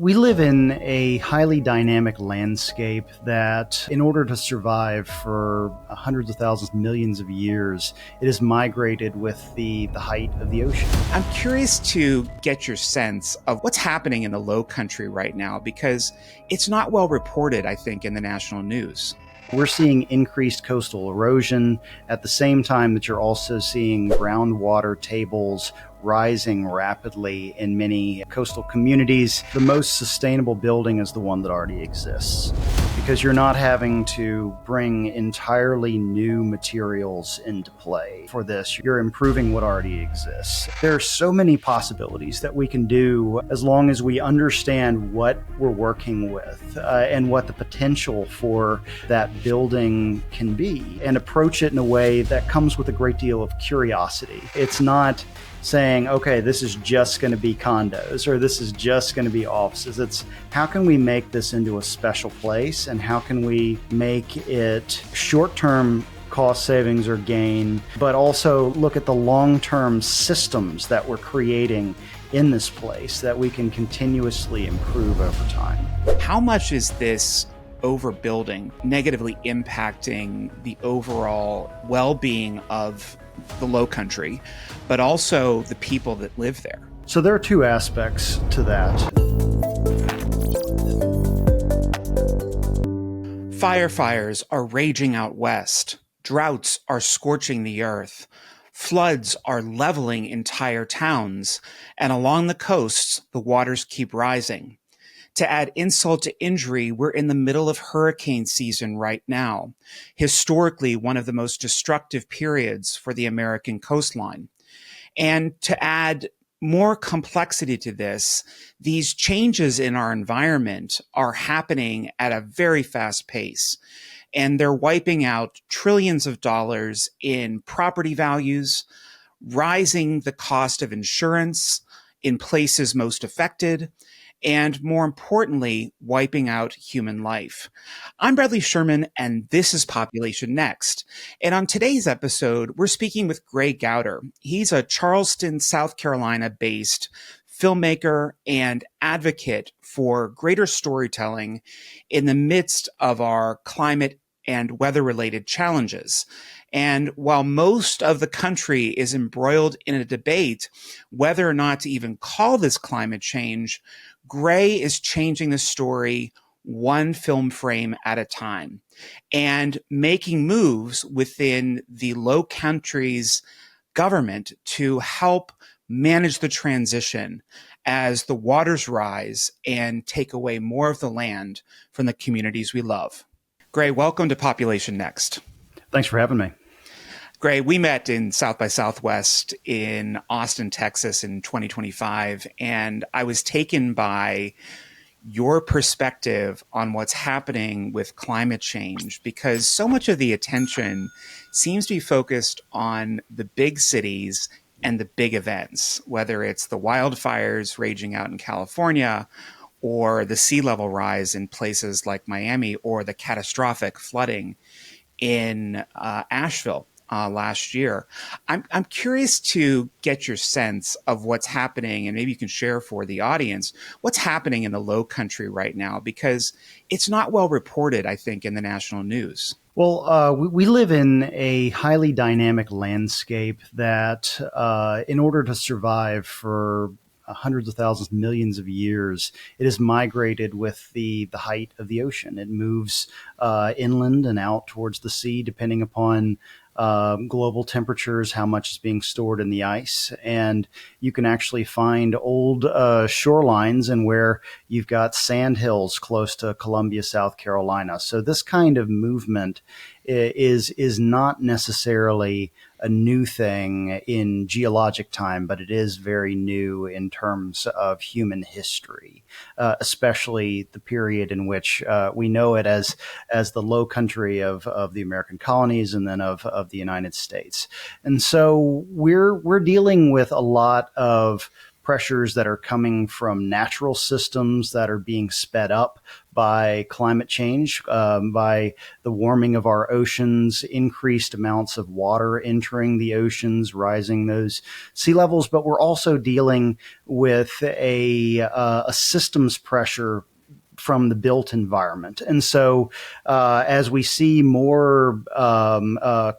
We live in a highly dynamic landscape that, in order to survive for hundreds of thousands, millions of years, it has migrated with the height of the ocean. I'm curious to get your sense of what's happening in the Low Country right now, because it's not well reported, I think, in the national news. We're seeing increased coastal erosion at the same time that you're also seeing groundwater tables rising rapidly in many coastal communities. The most sustainable building is the one that already exists, because you're not having to bring entirely new materials into play for this. You're improving what already exists. There are so many possibilities that we can do as long as we understand what we're working with and what the potential for that building can be, and approach it in a way that comes with a great deal of curiosity. It's not saying, okay, this is just going to be condos or this is just going to be offices. It's how can we make this into a special place, and how can we make it short-term cost savings or gain, but also look at the long-term systems that we're creating in this place that we can continuously improve over time. How much is this overbuilding negatively impacting the overall well-being of the Low Country, but also the people that live there? So there are two aspects to that. Fires are raging out west. Droughts are scorching the earth. Floods are leveling entire towns. And along the coasts, the waters keep rising. To add insult to injury, we're in the middle of hurricane season right now, historically one of the most destructive periods for the American coastline. And to add more complexity to this, these changes in our environment are happening at a very fast pace, and they're wiping out trillions of dollars in property values, rising the cost of insurance in places most affected, and more importantly, wiping out human life. I'm Bradley Sherman, and this is Population Next. And on today's episode, we're speaking with Grey Gowder. He's a Charleston, South Carolina-based filmmaker and advocate for greater storytelling in the midst of our climate and weather-related challenges. And while most of the country is embroiled in a debate whether or not to even call this climate change, Grey is changing the story one film frame at a time and making moves within the Low Country's government to help manage the transition as the waters rise and take away more of the land from the communities we love. Grey, welcome to Population Next. Thanks for having me. Grey, we met in South by Southwest in Austin, Texas in 2025, and I was taken by your perspective on what's happening with climate change, because so much of the attention seems to be focused on the big cities and the big events, whether it's the wildfires raging out in California or the sea level rise in places like Miami or the catastrophic flooding in Asheville last year. I'm curious to get your sense of what's happening, and maybe you can share for the audience what's happening in the Low Country right now, because it's not well reported, I think, in the national news. Well, we live in a highly dynamic landscape that, in order to survive for hundreds of thousands, millions of years, it has migrated with the height of the ocean. It moves inland and out towards the sea, depending upon global temperatures, how much is being stored in the ice. And you can actually find old shorelines and where you've got sand hills close to Columbia, South Carolina. So this kind of movement is not necessarily a new thing in geologic time, but it is very new in terms of human history, especially the period in which we know it as the Low Country of the American colonies and then of the United States. And so we're dealing with a lot of pressures that are coming from natural systems that are being sped up by climate change, by the warming of our oceans, increased amounts of water entering the oceans, rising those sea levels. But we're also dealing with a systems pressure from the built environment. And so as we see more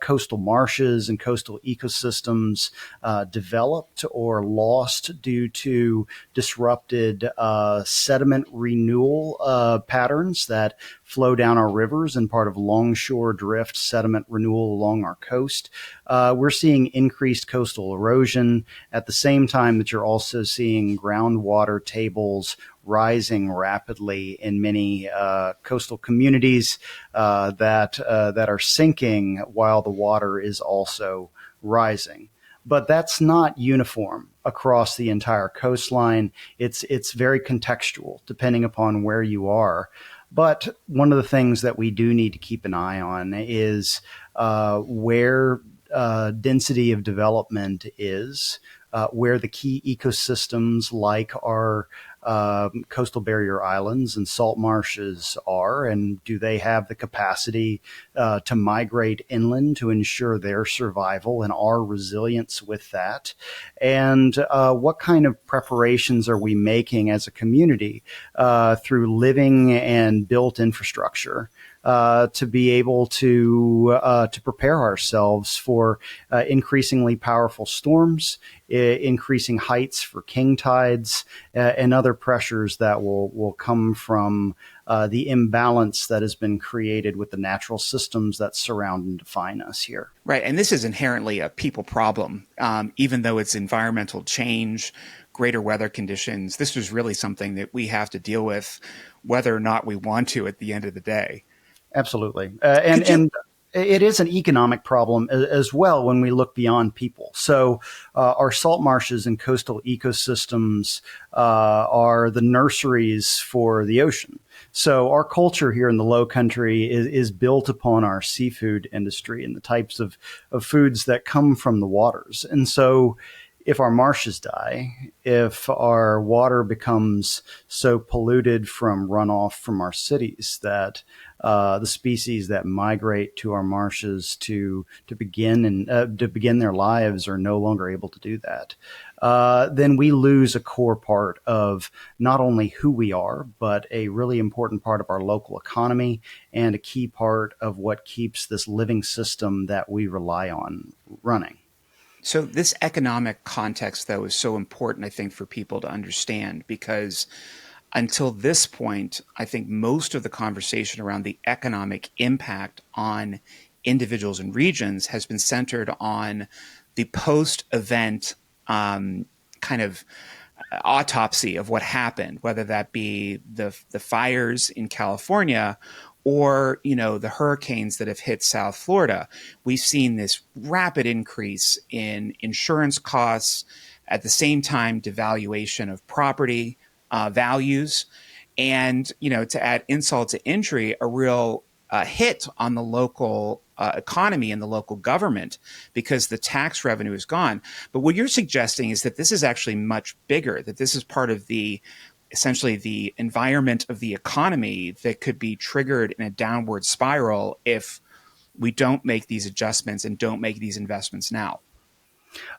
coastal marshes and coastal ecosystems developed or lost due to disrupted sediment renewal patterns that flow down our rivers and part of longshore drift sediment renewal along our coast, we're seeing increased coastal erosion at the same time that you're also seeing groundwater tables rising rapidly in many coastal communities that are sinking while the water is also rising. But that's not uniform across the entire coastline. It's very contextual depending upon where you are. But one of the things that we do need to keep an eye on is where density of development is, where the key ecosystems like our coastal barrier islands and salt marshes are, and do they have the capacity to migrate inland to ensure their survival and our resilience with that? And what kind of preparations are we making as a community through living and built infrastructure to be able to prepare ourselves for increasingly powerful storms, increasing heights for king tides, and other pressures that will come from the imbalance that has been created with the natural systems that surround and define us here. Right. And this is inherently a people problem, even though it's environmental change, greater weather conditions. This is really something that we have to deal with, whether or not we want to at the end of the day. Absolutely. And it is an economic problem as well when we look beyond people. So our salt marshes and coastal ecosystems are the nurseries for the ocean. So our culture here in the Low Country is built upon our seafood industry and the types of foods that come from the waters. And so if our marshes die, if our water becomes so polluted from runoff from our cities that the species that migrate to our marshes to begin their lives are no longer able to do that, then we lose a core part of not only who we are, but a really important part of our local economy and a key part of what keeps this living system that we rely on running. So this economic context, though, is so important, I think, for people to understand, because until this point, I think most of the conversation around the economic impact on individuals and regions has been centered on the post-event kind of autopsy of what happened, whether that be the fires in California or, the hurricanes that have hit South Florida. We've seen this rapid increase in insurance costs, at the same time, devaluation of property values, and, to add insult to injury, a real hit on the local economy and the local government because the tax revenue is gone. But what you're suggesting is that this is actually much bigger, that this is part of essentially the environment of the economy that could be triggered in a downward spiral if we don't make these adjustments and don't make these investments now.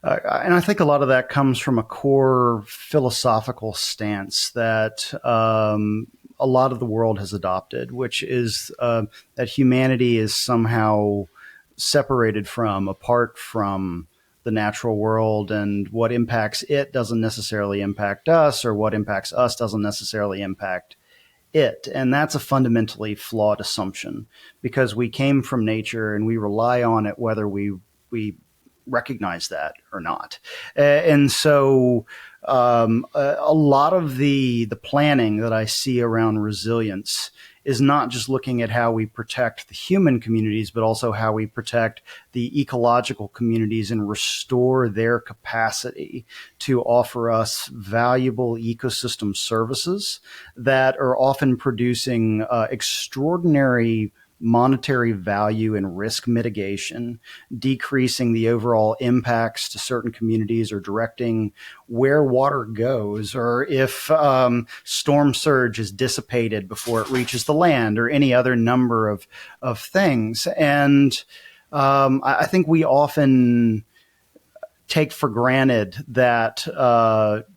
And I think a lot of that comes from a core philosophical stance that a lot of the world has adopted, which is that humanity is somehow separated from, apart from the natural world, and what impacts it doesn't necessarily impact us, or what impacts us doesn't necessarily impact it. And that's a fundamentally flawed assumption, because we came from nature and we rely on it whether we recognize that or not. And so a lot of the planning that I see around resilience is not just looking at how we protect the human communities, but also how we protect the ecological communities and restore their capacity to offer us valuable ecosystem services that are often producing extraordinary monetary value and risk mitigation, decreasing the overall impacts to certain communities, or directing where water goes, or if storm surge is dissipated before it reaches the land, or any other number of things. And I think we often take for granted that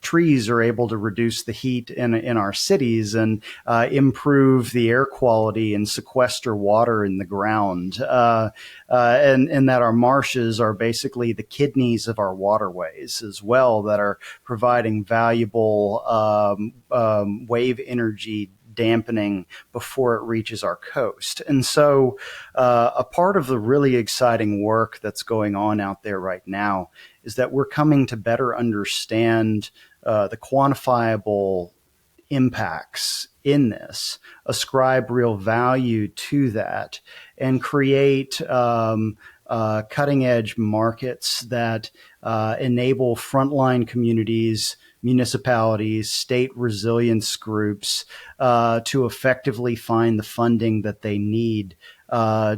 trees are able to reduce the heat in our cities and improve the air quality and sequester water in the ground, and that our marshes are basically the kidneys of our waterways as well, that are providing valuable wave energy dampening before it reaches our coast. And so a part of the really exciting work that's going on out there right now is that we're coming to better understand the quantifiable impacts in this, ascribe real value to that, and create cutting edge markets that enable frontline communities, municipalities, state resilience groups to effectively find the funding that they need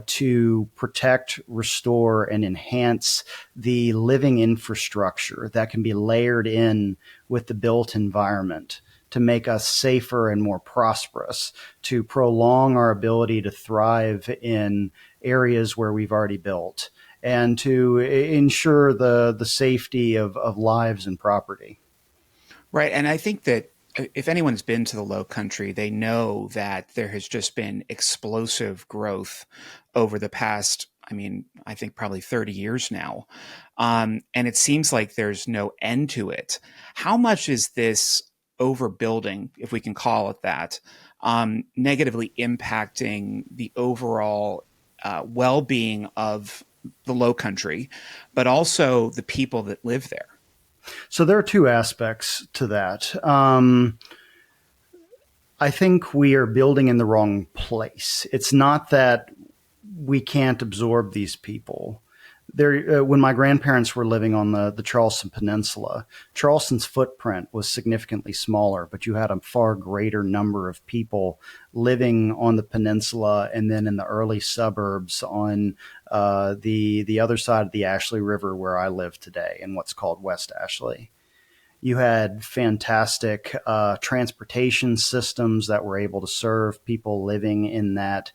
to protect, restore, and enhance the living infrastructure that can be layered in with the built environment to make us safer and more prosperous, to prolong our ability to thrive in areas where we've already built, and to ensure the safety of lives and property. Right. And I think that if anyone's been to the Low Country, they know that there has just been explosive growth over the past, I think probably 30 years now. And it seems like there's no end to it. How much is this overbuilding, if we can call it that, negatively impacting the overall well-being of the Low Country, but also the people that live there? So there are two aspects to that. I think we are building in the wrong place. It's not that we can't absorb these people. When my grandparents were living on the Charleston Peninsula, Charleston's footprint was significantly smaller, but you had a far greater number of people living on the peninsula and then in the early suburbs on the other side of the Ashley River, where I live today, in what's called West Ashley. You had fantastic transportation systems that were able to serve people living in that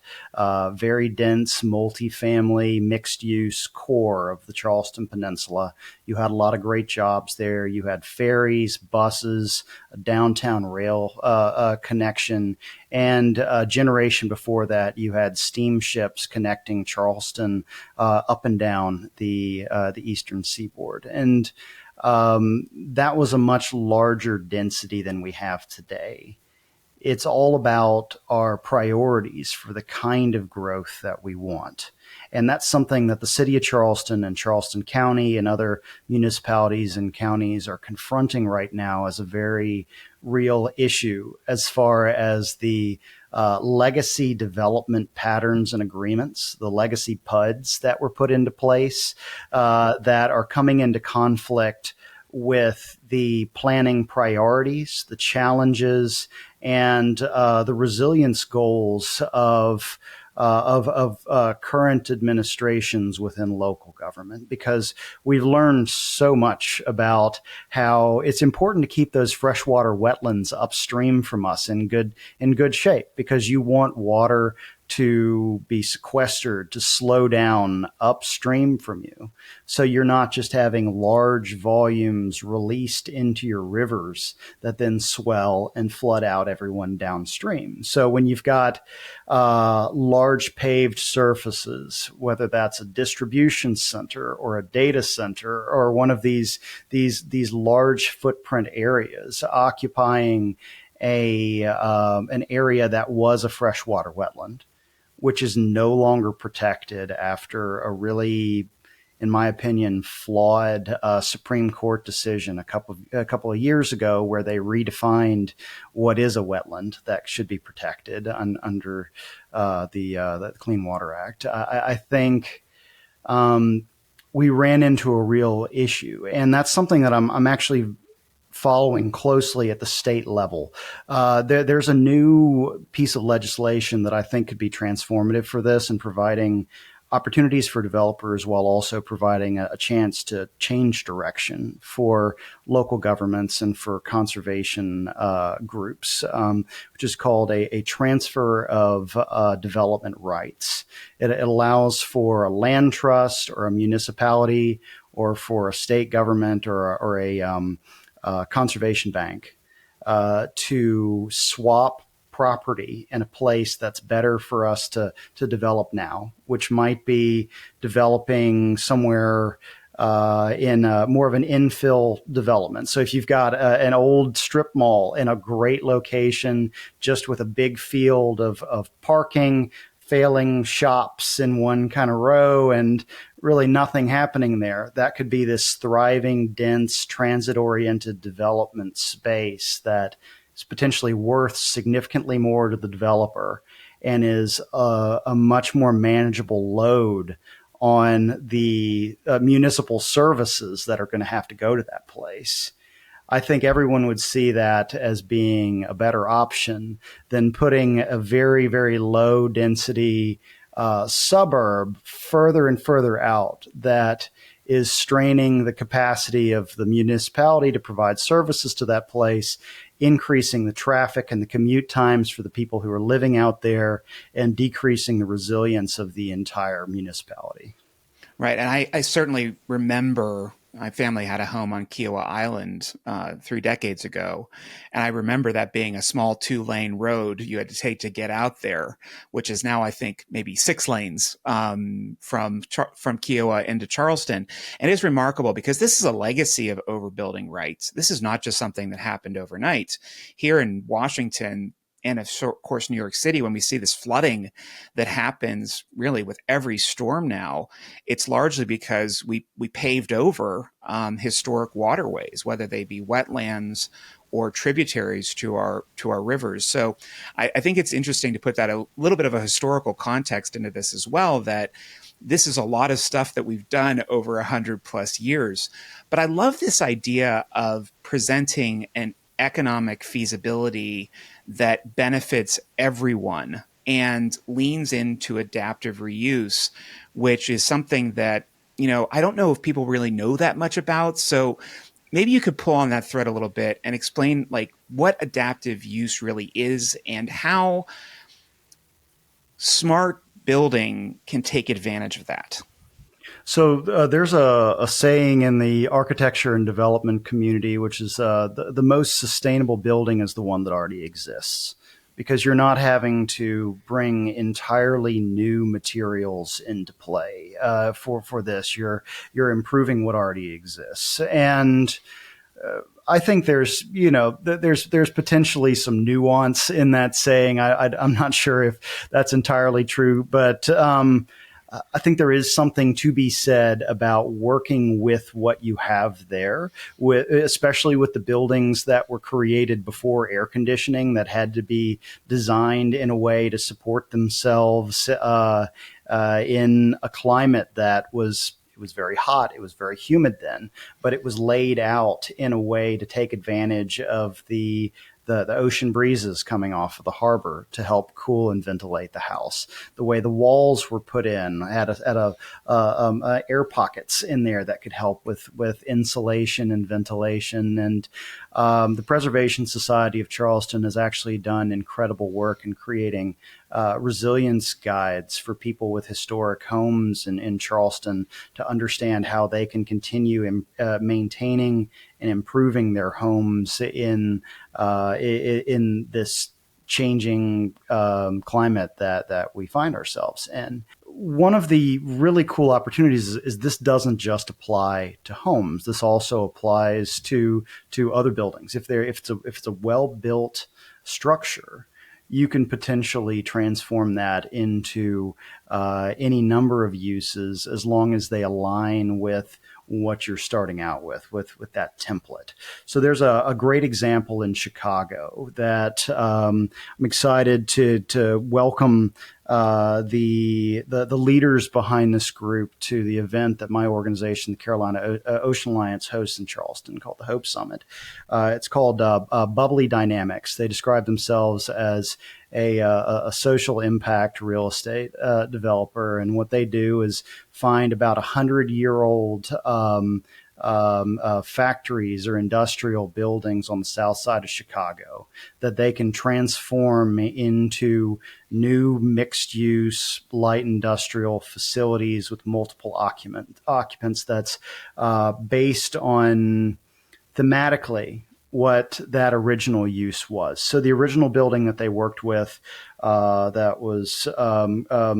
very dense, multifamily, mixed-use core of the Charleston Peninsula. You had a lot of great jobs there. You had ferries, buses, a downtown rail connection, and a generation before that, you had steamships connecting Charleston up and down the eastern seaboard. And that was a much larger density than we have today. It's all about our priorities for the kind of growth that we want. And that's something that the city of Charleston and Charleston County and other municipalities and counties are confronting right now as a very real issue, as far as the legacy development patterns and agreements, the legacy PUDs that were put into place that are coming into conflict with the planning priorities, the challenges, and the resilience goals of current administrations within local government, because we've learned so much about how it's important to keep those freshwater wetlands upstream from us in good shape, because you want water to be sequestered, to slow down upstream from you. So you're not just having large volumes released into your rivers that then swell and flood out everyone downstream. So when you've got large paved surfaces, whether that's a distribution center or a data center or one of these large footprint areas occupying an area that was a freshwater wetland, which is no longer protected after a really, in my opinion, flawed Supreme Court decision a couple of years ago, where they redefined what is a wetland that should be protected under the Clean Water Act. I think we ran into a real issue, and that's something that I'm actually following closely at the state level. There's a new piece of legislation that I think could be transformative for this and providing opportunities for developers while also providing a chance to change direction for local governments and for conservation groups, which is called a transfer of development rights. It allows for a land trust or a municipality or for a state government or a conservation bank to swap property in a place that's better for us to develop now, which might be developing somewhere in more of an infill development. So if you've got an old strip mall in a great location, just with a big field of parking, failing shops in one kind of row, and really nothing happening there, that could be this thriving, dense, transit-oriented development space that is potentially worth significantly more to the developer and is a much more manageable load on the municipal services that are going to have to go to that place. I think everyone would see that as being a better option than putting a very, very low density suburb further and further out that is straining the capacity of the municipality to provide services to that place, increasing the traffic and the commute times for the people who are living out there, and decreasing the resilience of the entire municipality. Right. And I certainly remember my family had a home on Kiowa Island 3 decades ago. And I remember that being a small 2-lane road you had to take to get out there, which is now, I think, maybe 6 lanes from Kiowa into Charleston. And it is remarkable because this is a legacy of overbuilding rights. This is not just something that happened overnight. Here in Washington, and of course, New York City, when we see this flooding that happens really with every storm now, it's largely because we paved over historic waterways, whether they be wetlands or tributaries to our rivers. So I think it's interesting to put that a little bit of a historical context into this as well, that this is a lot of stuff that we've done over 100 plus years. But I love this idea of presenting an economic feasibility that benefits everyone and leans into adaptive reuse, which is something that, I don't know if people really know that much about. So maybe you could pull on that thread a little bit and explain what adaptive use really is and how smart building can take advantage of that. So there's a saying in the architecture and development community, which is the most sustainable building is the one that already exists, because you're not having to bring entirely new materials into play for this. You're improving what already exists, and I think there's potentially some nuance in that saying. I'm not sure if that's entirely true, but I think there is something to be said about working with what you have there, especially with the buildings that were created before air conditioning that had to be designed in a way to support themselves in a climate that was. It was very hot. It was very humid then, but it was laid out in a way to take advantage of the ocean breezes coming off of the harbor to help cool and ventilate the house. The way the walls were put in had air pockets in there that could help with insulation and ventilation. And the Preservation Society of Charleston has actually done incredible work in creating resilience guides for people with historic homes in Charleston to understand how they can continue maintaining and improving their homes in this changing climate that we find ourselves in. One of the really cool opportunities is this doesn't just apply to homes. This also applies to other buildings. If it's a well-built structure, you can potentially transform that into any number of uses as long as they align with what you're starting out with that template. So there's a great example in Chicago that I'm excited to welcome the leaders behind this group to the event that my organization, the Carolina Ocean Alliance, hosts in Charleston, called the Hope Summit. It's called Bubbly Dynamics. They describe themselves as a social impact real estate developer, and what they do is find about 100-year-old factories or industrial buildings on the south side of Chicago that they can transform into new mixed-use light industrial facilities with multiple occupants that's based on thematically what that original use was. So the original building that they worked with that was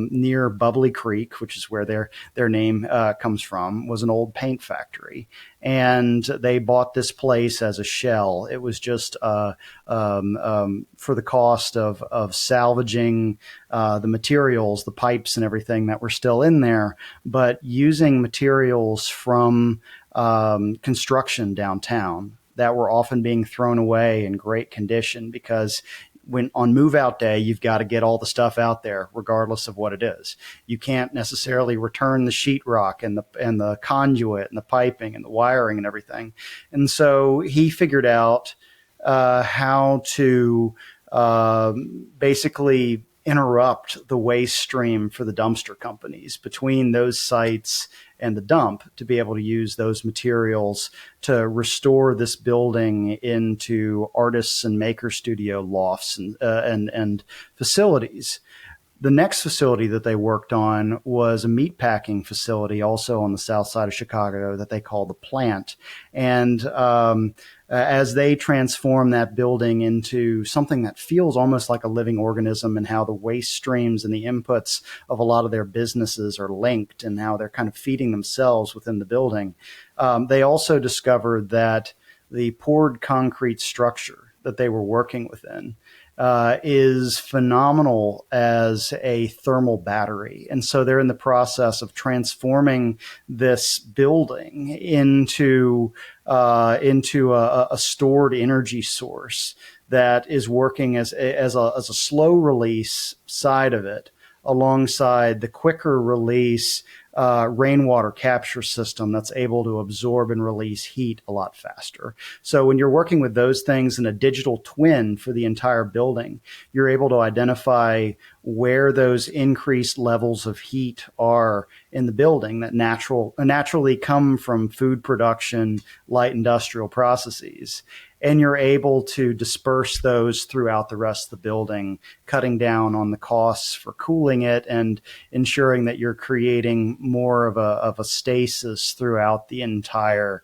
near Bubbly Creek, which is where their name comes from, was an old paint factory. And they bought this place as a shell. It was just for the cost of salvaging the materials, the pipes and everything that were still in there, but using materials from construction downtown that were often being thrown away in great condition, because when on move out day, you've got to get all the stuff out there, regardless of what it is. You can't necessarily return the sheetrock and the conduit and the piping and the wiring and everything. And so he figured out how to basically interrupt the waste stream for the dumpster companies between those sites and the dump, to be able to use those materials to restore this building into artists and maker studio lofts and facilities. The next facility that they worked on was a meatpacking facility, also on the south side of Chicago, that they call the Plant. And as they transform that building into something that feels almost like a living organism, and how the waste streams and the inputs of a lot of their businesses are linked, and how they're kind of feeding themselves within the building, they also discovered that the poured concrete structure that they were working within is phenomenal as a thermal battery. And so they're in the process of transforming this building into a stored energy source that is working as a slow release side of it, alongside the quicker release rainwater capture system that's able to absorb and release heat a lot faster. So when you're working with those things in a digital twin for the entire building, you're able to identify where those increased levels of heat are in the building that naturally come from food production, light industrial processes. And you're able to disperse those throughout the rest of the building, cutting down on the costs for cooling it and ensuring that you're creating more of a stasis throughout the entire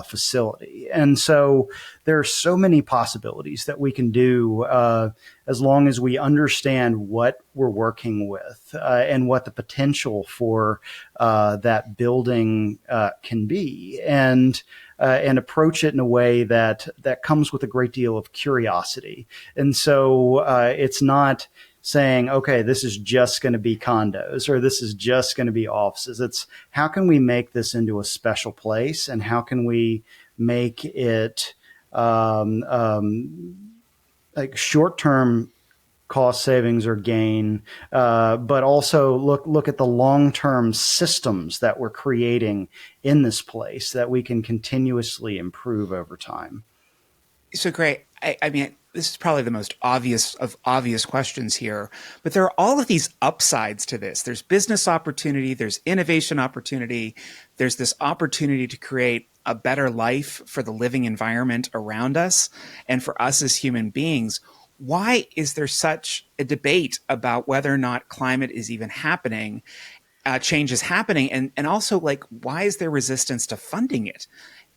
facility. And so there are so many possibilities that we can do as long as we understand what we're working with and what the potential for that building can be, and approach it in a way that comes with a great deal of curiosity. And so it's not saying, okay, this is just going to be condos or this is just going to be offices. It's how can we make this into a special place, and how can we make it like short-term cost savings or gain, but also look at the long-term systems that we're creating in this place that we can continuously improve over time. So great. I mean, this is probably the most obvious of obvious questions here, but there are all of these upsides to this. There's business opportunity, there's innovation opportunity, there's this opportunity to create a better life for the living environment around us and for us as human beings. Why is there such a debate about whether or not climate is even happening, change is happening, and also, like, why is there resistance to funding it?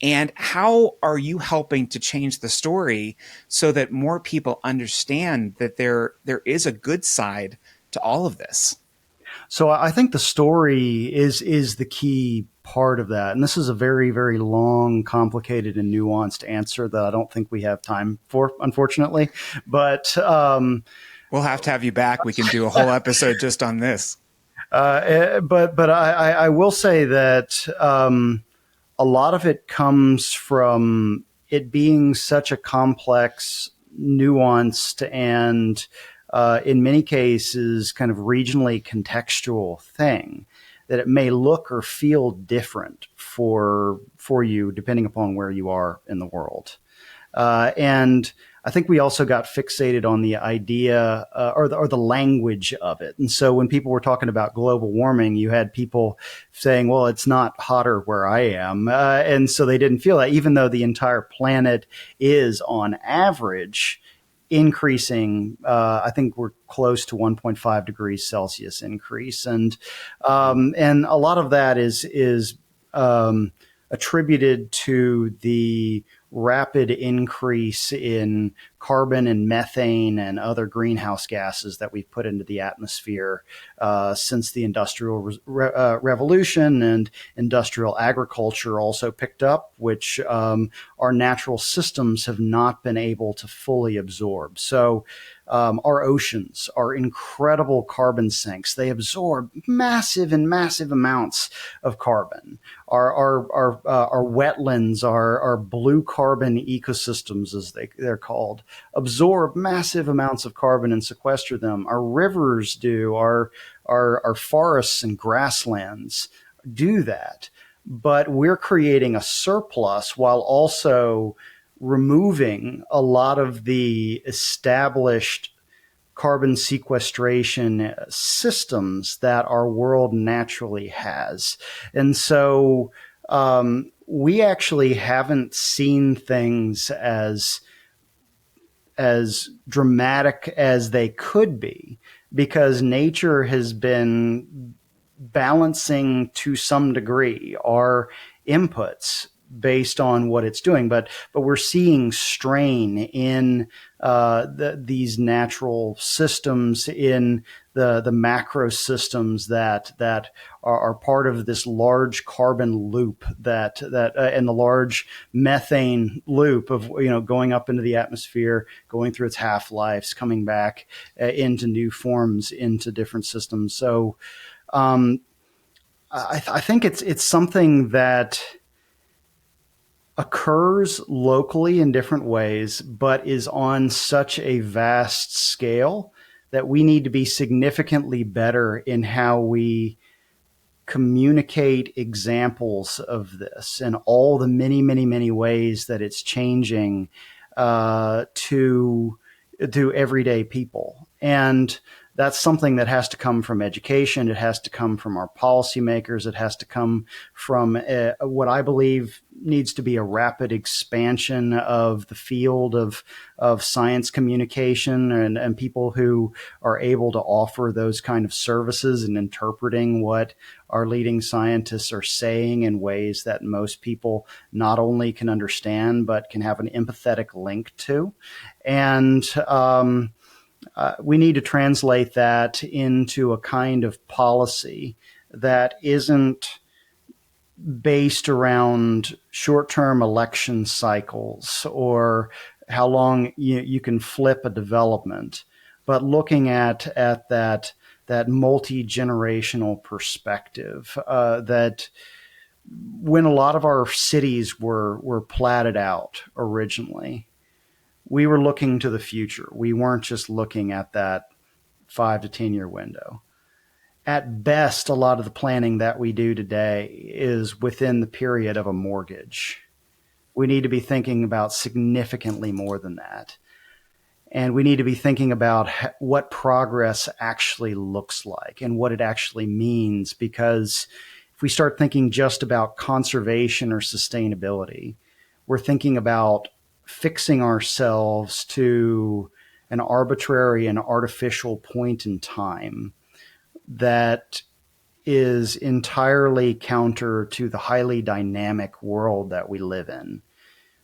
And how are you helping to change the story so that more people understand that there is a good side to all of this? So I think the story is the key part of that. And this is a very, very long, complicated, and nuanced answer that I don't think we have time for, unfortunately. But we'll have to have you back. We can do a whole episode just on this. But I will say that a lot of it comes from it being such a complex, nuanced, and in many cases, kind of regionally contextual thing, that it may look or feel different for you depending upon where you are in the world. And I think we also got fixated on the idea or the language of it. And so when people were talking about global warming, you had people saying, well, it's not hotter where I am. And so they didn't feel that, even though the entire planet is on average increasing. I think we're close to 1.5 degrees Celsius increase. And a lot of that is attributed to the rapid increase in carbon and methane and other greenhouse gases that we've put into the atmosphere since the Industrial Revolution, and industrial agriculture also picked up, which our natural systems have not been able to fully absorb. So our oceans are incredible carbon sinks. They absorb massive amounts of carbon. Our wetlands, our blue carbon ecosystems, as they're called, absorb massive amounts of carbon and sequester them. Our rivers do. Our forests and grasslands do that. But we're creating a surplus while also removing a lot of the established carbon sequestration systems that our world naturally has. And so we actually haven't seen things as dramatic as they could be, because nature has been balancing to some degree our inputs based on what it's doing, but we're seeing strain in these natural systems, in the macro systems that are part of this large carbon loop that and the large methane loop of going up into the atmosphere, going through its half-lives, coming back into new forms, into different systems. So I think it's something that occurs locally in different ways, but is on such a vast scale that we need to be significantly better in how we communicate examples of this and all the many ways that it's changing to everyday people. And that's something that has to come from education. It has to come from our policymakers. It has to come from what I believe needs to be a rapid expansion of the field of science communication and people who are able to offer those kind of services and interpreting what our leading scientists are saying in ways that most people not only can understand, but can have an empathetic link to. And we need to translate that into a kind of policy that isn't based around short-term election cycles or how long you can flip a development, but looking at that multi-generational perspective. That when a lot of our cities were platted out originally, we were looking to the future. We weren't just looking at that 5 to 10 year window. At best, a lot of the planning that we do today is within the period of a mortgage. We need to be thinking about significantly more than that. And we need to be thinking about what progress actually looks like and what it actually means, because if we start thinking just about conservation or sustainability, we're thinking about fixing ourselves to an arbitrary and artificial point in time that is entirely counter to the highly dynamic world that we live in.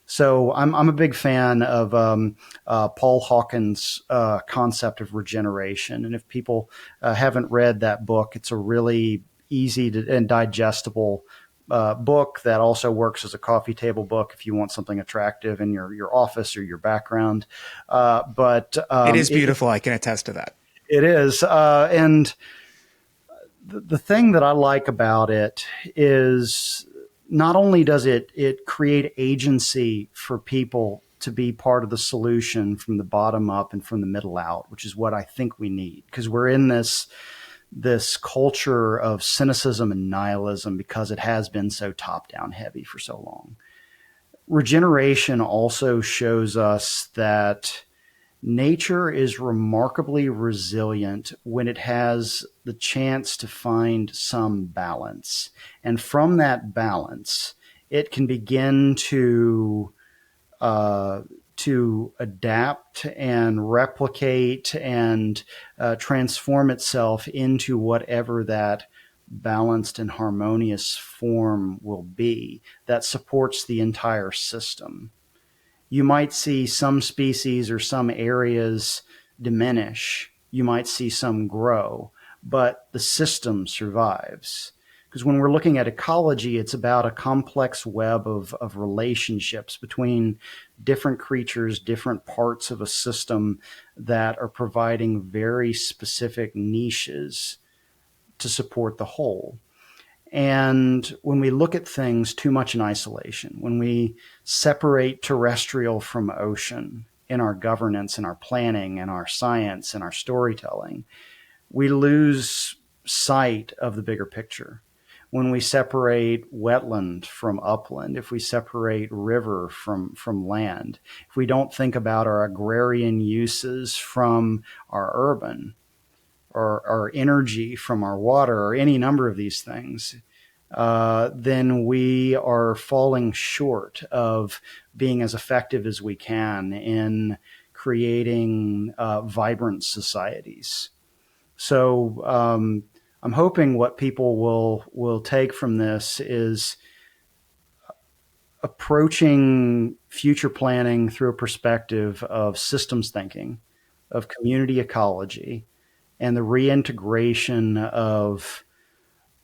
So I'm a big fan of Paul Hawken's concept of regeneration. And if people haven't read that book, it's a really easy and digestible book that also works as a coffee table book if you want something attractive in your office or your background. But it is beautiful. I can attest to that. It is. And the thing that I like about it is not only does it create agency for people to be part of the solution from the bottom up and from the middle out, which is what I think we need, because we're in this culture of cynicism and nihilism because it has been so top-down heavy for so long. Regeneration also shows us that nature is remarkably resilient when it has the chance to find some balance. And from that balance, it can begin to adapt and replicate and transform itself into whatever that balanced and harmonious form will be that supports the entire system. You might see some species or some areas diminish. You might see some grow, but the system survives. Because when we're looking at ecology, it's about a complex web of relationships between different creatures, different parts of a system that are providing very specific niches to support the whole. And when we look at things too much in isolation, when we separate terrestrial from ocean in our governance and our planning and our science and our storytelling, we lose sight of the bigger picture. When we separate wetland from upland, if we separate river from land, if we don't think about our agrarian uses from our urban, or our energy from our water, or any number of these things, then we are falling short of being as effective as we can in creating vibrant societies. So I'm hoping what people will take from this is approaching future planning through a perspective of systems thinking, of community ecology, and the reintegration of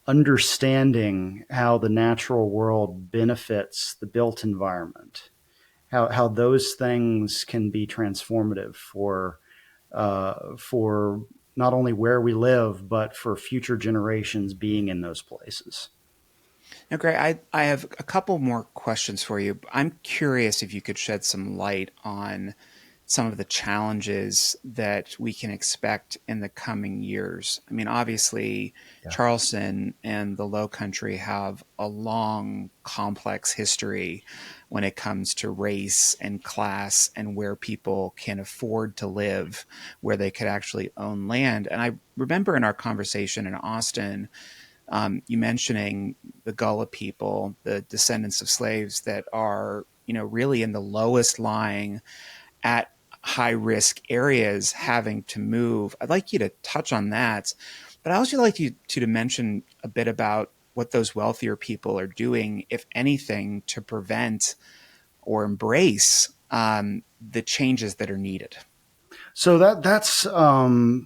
understanding how the natural world benefits the built environment, how those things can be transformative for not only where we live, but for future generations being in those places. Now, Gray, I have a couple more questions for you. I'm curious if you could shed some light on some of the challenges that we can expect in the coming years. I mean, obviously, Yeah. Charleston and the Low Country have a long, complex history when it comes to race and class and where people can afford to live, where they could actually own land. And I remember in our conversation in Austin, you mentioning the Gullah people, the descendants of slaves that are, really in the lowest lying at high risk areas having to move. I'd like you to touch on that, but I also like you to mention a bit about what those wealthier people are doing, if anything, to prevent or embrace the changes that are needed. So that's it's a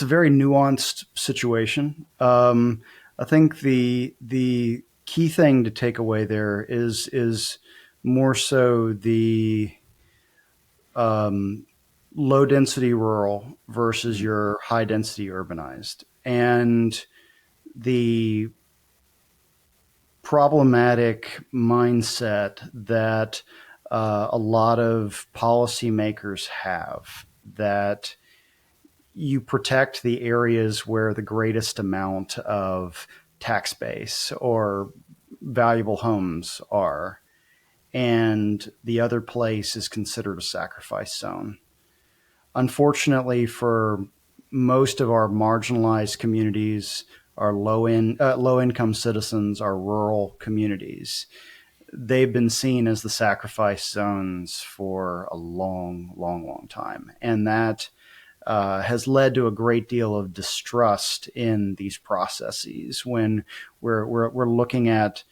very nuanced situation. I think the key thing to take away there is more so the low density rural versus your high density urbanized, and the problematic mindset that a lot of policymakers have, that you protect the areas where the greatest amount of tax base or valuable homes are, and the other place is considered a sacrifice zone. Unfortunately, for most of our marginalized communities, our low income citizens, our rural communities, they've been seen as the sacrifice zones for a long time, and that has led to a great deal of distrust in these processes when we're looking at,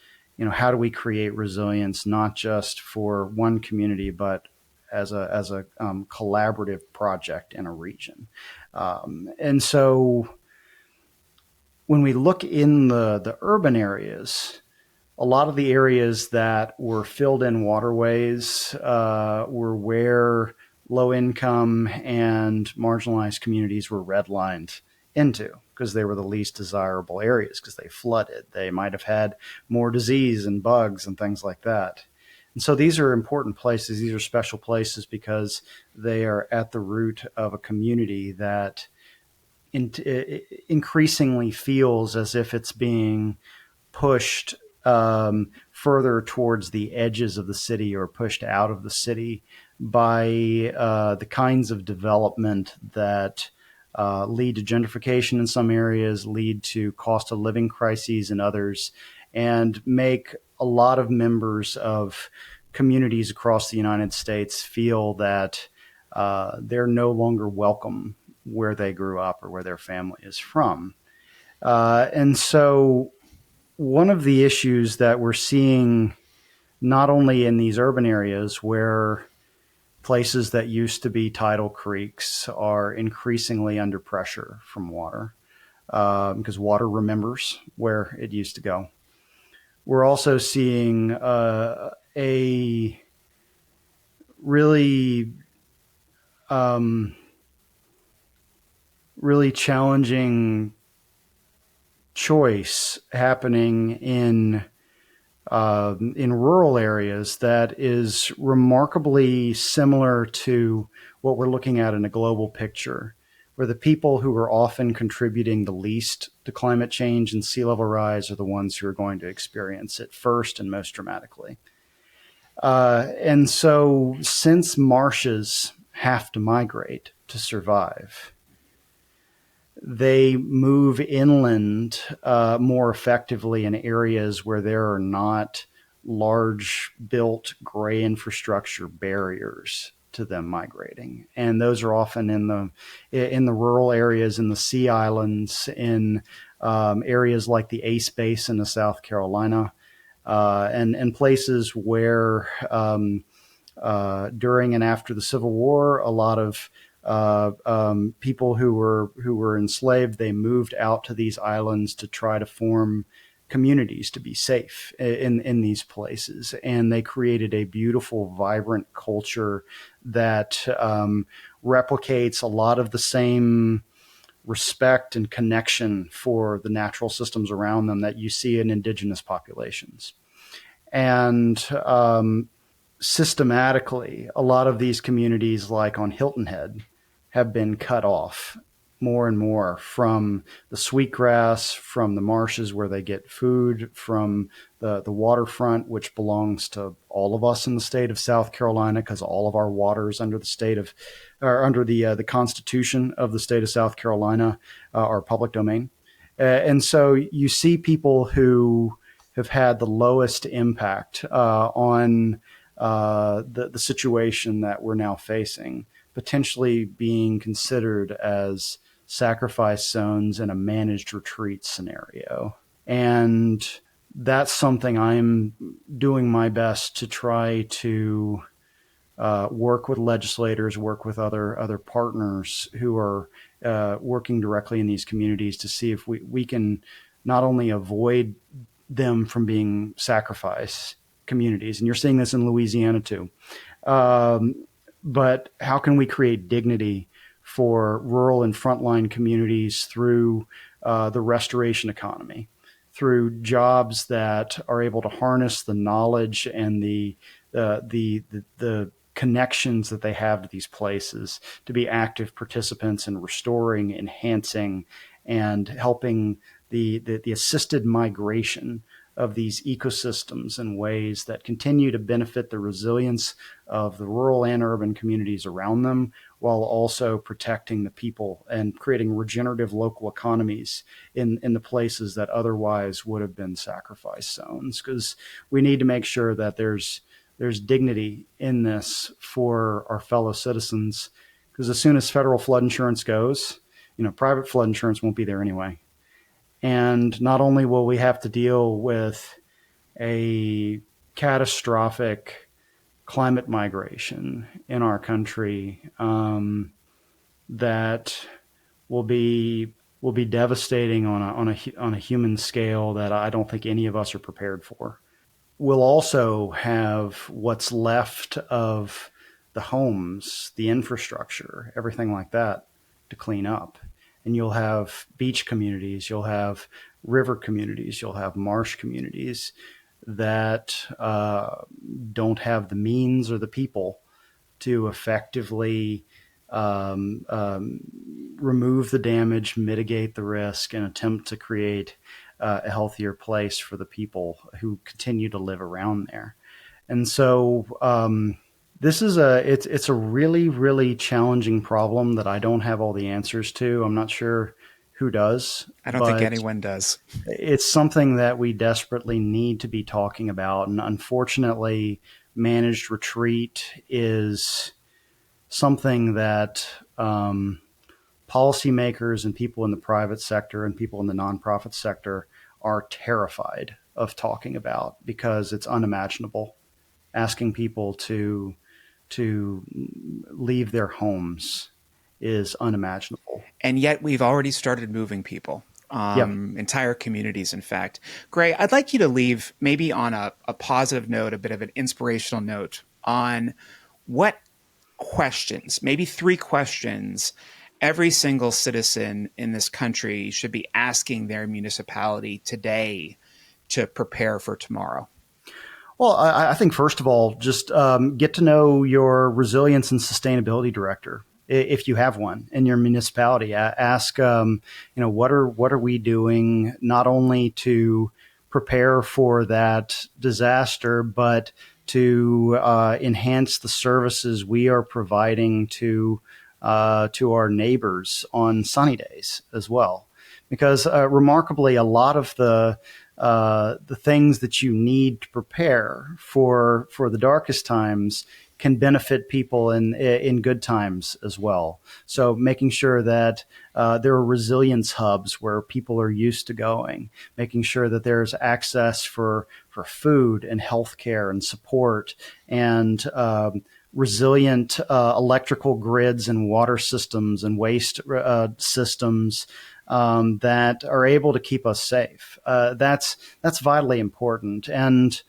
how do we create resilience not just for one community but as a collaborative project in a region. And so when we look in the urban areas, a lot of the areas that were filled in waterways were where low income and marginalized communities were redlined into, because they were the least desirable areas, because they flooded. They might have had more disease and bugs and things like that. And so these are important places. These are special places because they are at the root of a community that increasingly feels as if it's being pushed further towards the edges of the city or pushed out of the city by the kinds of development that lead to gentrification in some areas, lead to cost of living crises in others, and make a lot of members of communities across the United States feel that they're no longer welcome where they grew up or where their family is from. And so one of the issues that we're seeing not only in these urban areas where places that used to be tidal creeks are increasingly under pressure from water because water remembers where it used to go. We're also seeing a really really challenging choice happening in rural areas that is remarkably similar to what we're looking at in a global picture, where the people who are often contributing the least to climate change and sea level rise are the ones who are going to experience it first and most dramatically. And so, since marshes have to migrate to survive, they move inland more effectively in areas where there are not large built gray infrastructure barriers to them migrating, and those are often in the rural areas, in the sea islands, in areas like the Ace Basin of South Carolina, and places where during and after the Civil War, a lot of people who were enslaved, they moved out to these islands to try to form communities to be safe in these places, and they created a beautiful, vibrant culture that replicates a lot of the same respect and connection for the natural systems around them that you see in indigenous populations. And systematically, a lot of these communities, like on Hilton Head, have been cut off more and more from the sweetgrass, from the marshes where they get food, from the waterfront, which belongs to all of us in the state of South Carolina, because all of our waters under the state of, or under the Constitution of the state of South Carolina, are public domain. And so you see people who have had the lowest impact on the situation that we're now facing, potentially being considered as sacrifice zones in a managed retreat scenario. And that's something I'm doing my best to try to work with legislators, work with other partners who are working directly in these communities to see if we can not only avoid them from being sacrifice communities, and you're seeing this in Louisiana too, but how can we create dignity for rural and frontline communities through the restoration economy, through jobs that are able to harness the knowledge and the connections that they have to these places to be active participants in restoring, enhancing, and helping the assisted migration of these ecosystems in ways that continue to benefit the resilience of the rural and urban communities around them, while also protecting the people and creating regenerative local economies in the places that otherwise would have been sacrifice zones. Because we need to make sure that there's dignity in this for our fellow citizens, because as soon as federal flood insurance goes, private flood insurance won't be there anyway. And not only will we have to deal with a catastrophic climate migration in our country that will be devastating on a human scale that I don't think any of us are prepared for. We'll also have what's left of the homes, the infrastructure, everything like that to clean up. And you'll have beach communities, you'll have river communities, you'll have marsh communities that don't have the means or the people to effectively remove the damage, mitigate the risk, and attempt to create a healthier place for the people who continue to live around there. And so this is it's a really, really challenging problem that I don't have all the answers to. I'm not sure who does, I don't think but anyone does. it's something that we desperately need to be talking about. And unfortunately, managed retreat is something that policymakers and people in the private sector and people in the nonprofit sector are terrified of talking about because it's unimaginable. Asking people to leave their homes is unimaginable. And yet we've already started moving people, Yep. entire communities, in fact. Gray, I'd like you to leave maybe on a positive note, a bit of an inspirational note on what questions, maybe 3 questions, every single citizen in this country should be asking their municipality today to prepare for tomorrow. Well, I think first of all, just get to know your resilience and sustainability director, if you have one in your municipality. Ask, what are we doing not only to prepare for that disaster, but to enhance the services we are providing to our neighbors on sunny days as well. Because remarkably, a lot of the things that you need to prepare for the darkest times can benefit people in good times as well. So making sure that there are resilience hubs where people are used to going, making sure that there's access for food and healthcare and support and resilient electrical grids and water systems and waste systems that are able to keep us safe. That's vitally important, and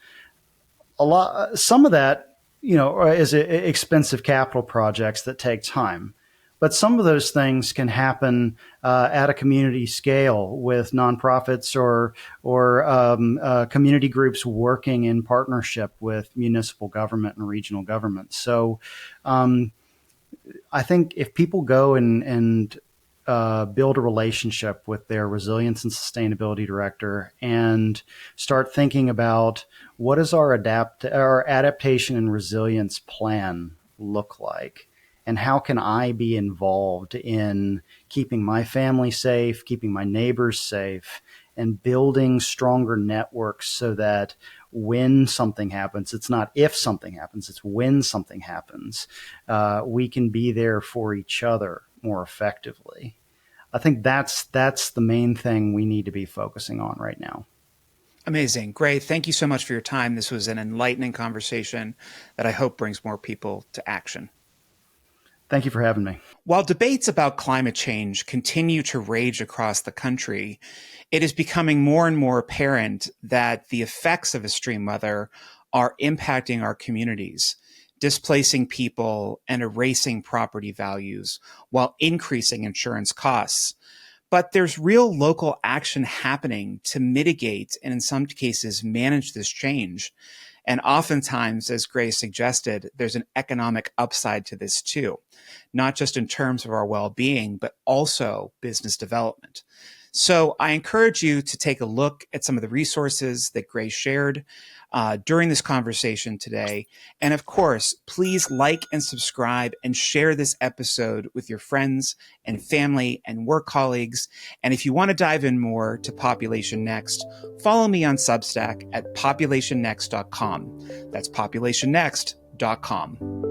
some of that, is expensive capital projects that take time. But some of those things can happen at a community scale with nonprofits or community groups working in partnership with municipal government and regional government. So I think if people go and build a relationship with their resilience and sustainability director and start thinking about what does our adaptation and resilience plan look like, and how can I be involved in keeping my family safe, keeping my neighbors safe, and building stronger networks so that when something happens, it's not if something happens, it's when something happens, we can be there for each other more effectively. I think that's the main thing we need to be focusing on right now. Amazing. Gray, thank you so much for your time. This was an enlightening conversation that I hope brings more people to action. Thank you for having me. While debates about climate change continue to rage across the country, it is becoming more and more apparent that the effects of extreme weather are impacting our communities, displacing people and erasing property values while increasing insurance costs. But there's real local action happening to mitigate and in some cases manage this change. And oftentimes, as Gray suggested, there's an economic upside to this too, not just in terms of our well-being, but also business development. So I encourage you to take a look at some of the resources that Gray shared during this conversation today. And of course, please like and subscribe and share this episode with your friends and family and work colleagues. And if you want to dive in more to Population Next, follow me on Substack at populationnext.com. That's populationnext.com.